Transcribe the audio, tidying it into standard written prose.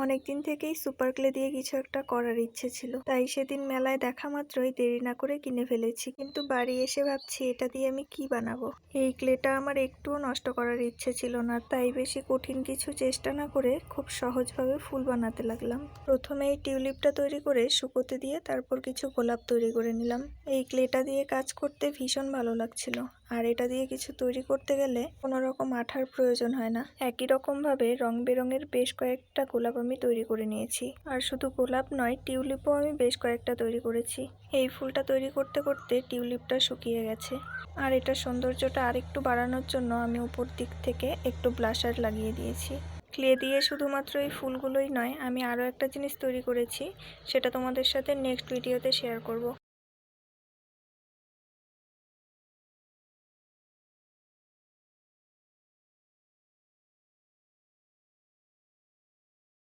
অনেক দিন থেকেই সুপার ক্লে দিয়ে কিছু একটা করার ইচ্ছে ছিল, তাই সেদিন মেলায় দেখা মাত্রই দেরি না করে কিনে ফেলেছি। কিন্তু বাড়ি এসে ভাবছি এটা দিয়ে আমি কি বানাবো। এই ক্লেটা আমার একটুও নষ্ট করার ইচ্ছে ছিল না, তাই বেশি কঠিন কিছু চেষ্টা না করে খুব সহজভাবে ফুল বানাতে লাগলাম। প্রথমে এই টিউলিপটা তৈরি করে শুকোতে দিয়ে তারপর কিছু গোলাপ তৈরি করে নিলাম। এই ক্লেটা দিয়ে কাজ করতে ভীষণ ভালো লাগছিল, আর এটা দিয়ে কিছু তৈরি করতে গেলে কোনো রকম আঠার প্রয়োজন হয় না। একই রকম ভাবে রং বেরঙের বেশ কয়েকটা গোলাপ আমি তৈরি করে নিয়েছি। আর শুধু গোলাপ নয়, টিউলিপও আমি বেশ কয়েকটা তৈরি করেছি। এই ফুলটা তৈরি করতে করতে টিউলিপটা শুকিয়ে গেছে, আর এটা সৌন্দর্যটা আরেকটু বাড়ানোর জন্য আমি উপর দিক থেকে একটু ব্লাশার লাগিয়ে দিয়েছি। ক্লে দিয়ে শুধুমাত্র এই ফুলগুলোই নয়, আমি আরও একটা জিনিস তৈরি করেছি, সেটা তোমাদের সাথে নেক্সট ভিডিওতে শেয়ার করব।